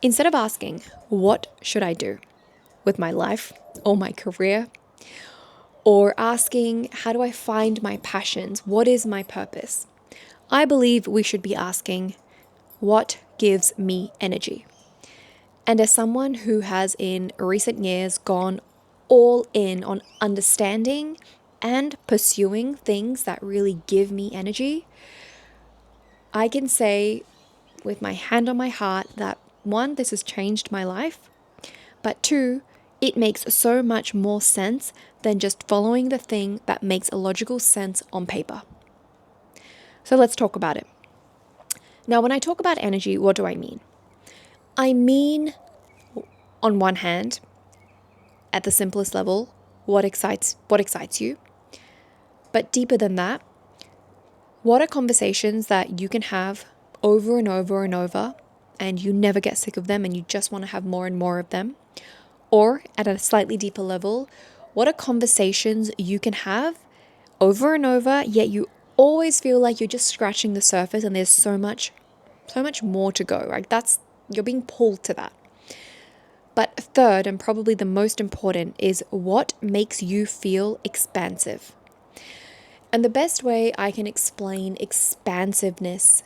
Instead of asking, what should I do with my life or my career? Or asking, how do I find my passions? What is my purpose? I believe we should be asking, what gives me energy? And as someone who has in recent years gone all in on understanding and pursuing things that really give me energy, I can say with my hand on my heart that one, this has changed my life, but two, it makes so much more sense than just following the thing that makes a logical sense on paper. So let's talk about it. Now, when I talk about energy, what do I mean? I mean, on one hand, at the simplest level, what excites you? But deeper than that, what are conversations that you can have over and over and over, and you never get sick of them and you just want to have more and more of them? Or at a slightly deeper level, what are conversations you can have over and over, yet you always feel like you're just scratching the surface and there's so much more to go, right? You're being pulled to that. But third, and probably the most important, is what makes you feel expansive. And the best way I can explain expansiveness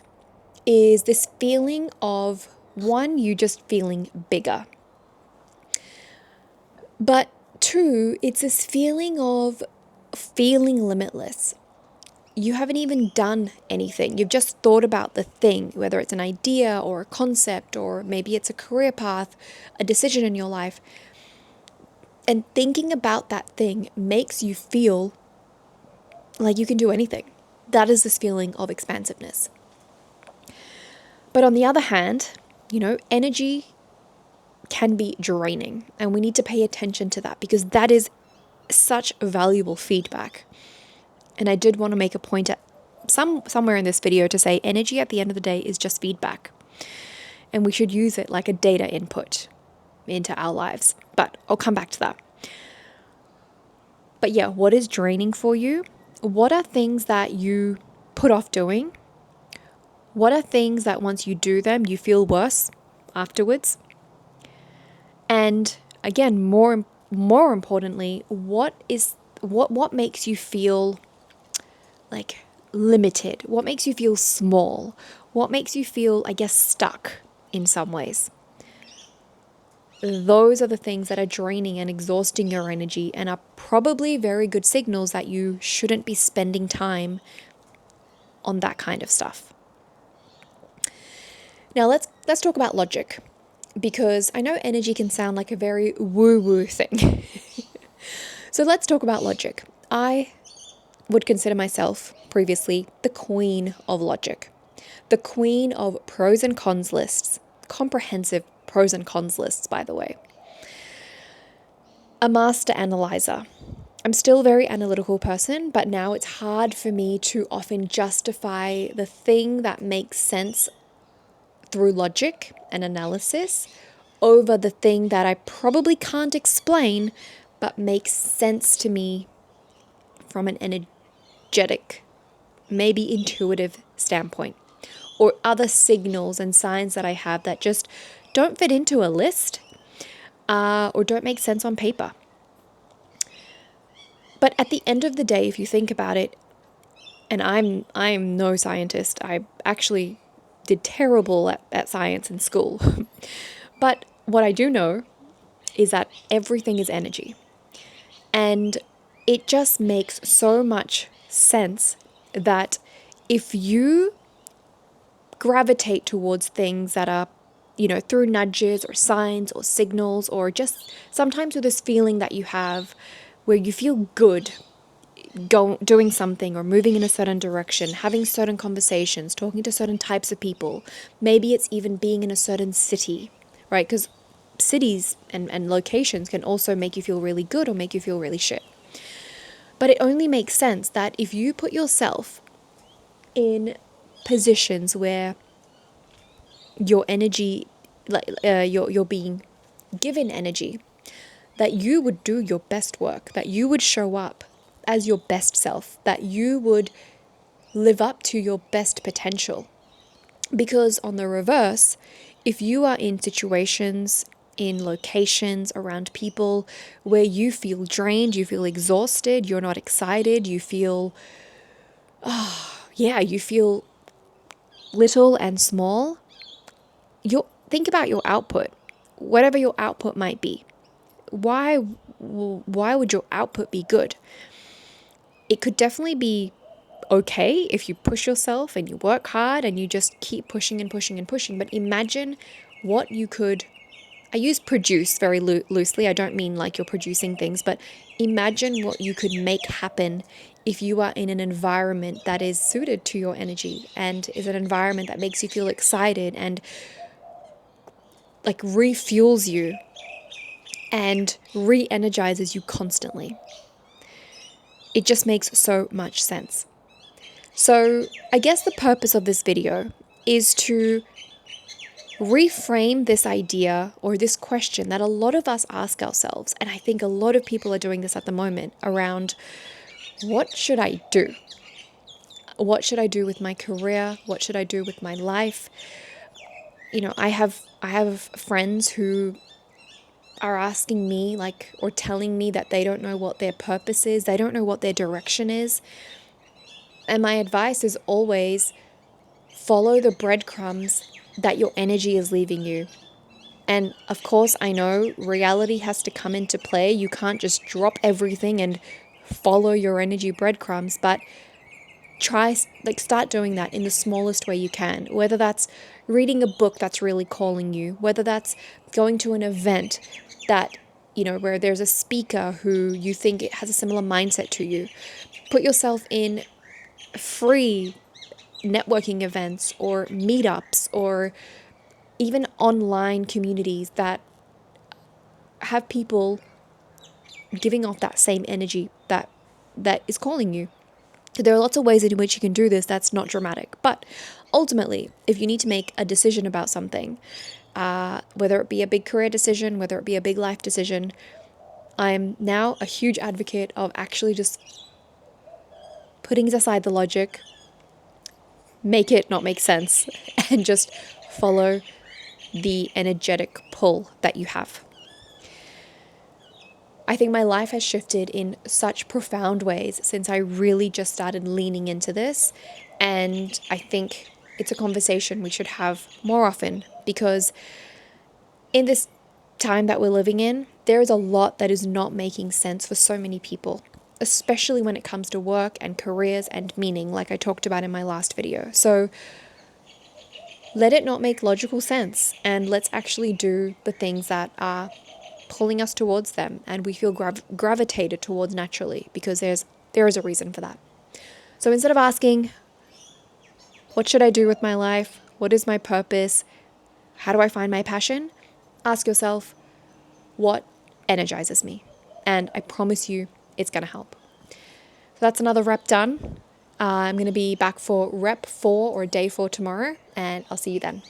is this feeling of, one, you just feeling bigger. But two, it's this feeling of feeling limitless. You haven't even done anything. You've just thought about the thing, whether it's an idea or a concept, or maybe it's a career path, a decision in your life. And thinking about that thing makes you feel like you can do anything. That is this feeling of expansiveness. But on the other hand, energy can be draining, and we need to pay attention to that because that is such valuable feedback. And I did want to make a point at somewhere in this video to say energy at the end of the day is just feedback, and we should use it like a data input into our lives. But I'll come back to that. But yeah, what is draining for you? What are things that you put off doing? What are things that once you do them, you feel worse afterwards? And again, more importantly, what makes you feel like limited? What makes you feel small? What makes you feel, I guess, stuck in some ways? Those are the things that are draining and exhausting your energy and are probably very good signals that you shouldn't be spending time on that kind of stuff. Now let's talk about logic, because I know energy can sound like a very woo-woo thing. So let's talk about logic. I would consider myself previously the queen of logic, the queen of pros and cons lists, comprehensive pros and cons lists, by the way. A master analyzer. I'm still a very analytical person, but now it's hard for me to often justify the thing that makes sense through logic and analysis over the thing that I probably can't explain but makes sense to me from an energetic, maybe intuitive standpoint, or other signals and signs that I have that just don't fit into a list or don't make sense on paper. But at the end of the day, if you think about it, and I'm no scientist, I actually did terrible at science in school. But what I do know is that everything is energy. And it just makes so much sense that if you gravitate towards things that are, through nudges or signs or signals, or just sometimes with this feeling that you have where you feel good doing something or moving in a certain direction, having certain conversations, talking to certain types of people. Maybe it's even being in a certain city, right? Because cities and locations can also make you feel really good or make you feel really shit. But it only makes sense that if you put yourself in positions where your energy, you're being given energy, that you would do your best work, that you would show up as your best self, that you would live up to your best potential. Because on the reverse, if you are in situations, in locations, around people where you feel drained, you feel exhausted, you're not excited, you feel, you feel little and small, think about your output, whatever your output might be. Why would your output be good? It could definitely be okay if you push yourself and you work hard and you just keep pushing and pushing and pushing. But imagine what you could, I use produce very loosely. I don't mean like you're producing things, but imagine what you could make happen if you are in an environment that is suited to your energy and is an environment that makes you feel excited and like refuels you and re-energizes you constantly. It just makes so much sense. So I guess the purpose of this video is to reframe this idea or this question that a lot of us ask ourselves, and I think a lot of people are doing this at the moment, around what should I do? What should I do with my career? What should I do with my life? You know, I have friends who are asking me or telling me that they don't know what their purpose is, they don't know what their direction is. And my advice is always follow the breadcrumbs that your energy is leaving you. And of course, I know reality has to come into play. You can't just drop everything and follow your energy breadcrumbs, but start doing that in the smallest way you can. Whether that's reading a book that's really calling you, whether that's going to an event that, where there's a speaker who you think it has a similar mindset to you. Put yourself in free networking events or meetups or even online communities that have people giving off that same energy that is calling you. There are lots of ways in which you can do this that's not dramatic. But ultimately, if you need to make a decision about something, whether it be a big career decision, whether it be a big life decision, I'm now a huge advocate of actually just putting aside the logic, make it not make sense, and just follow the energetic pull that you have. I think my life has shifted in such profound ways since I really just started leaning into this. And I think it's a conversation we should have more often, because in this time that we're living in, there is a lot that is not making sense for so many people, especially when it comes to work and careers and meaning, like I talked about in my last video. So let it not make logical sense, and let's actually do the things that are pulling us towards them and we feel gravitated towards naturally, because there is a reason for that. So instead of asking, what should I do with my life? What is my purpose? How do I find my passion? Ask yourself, what energizes me? And I promise you, it's going to help. So that's another rep done. I'm going to be back for rep 4 or day 4 tomorrow, and I'll see you then.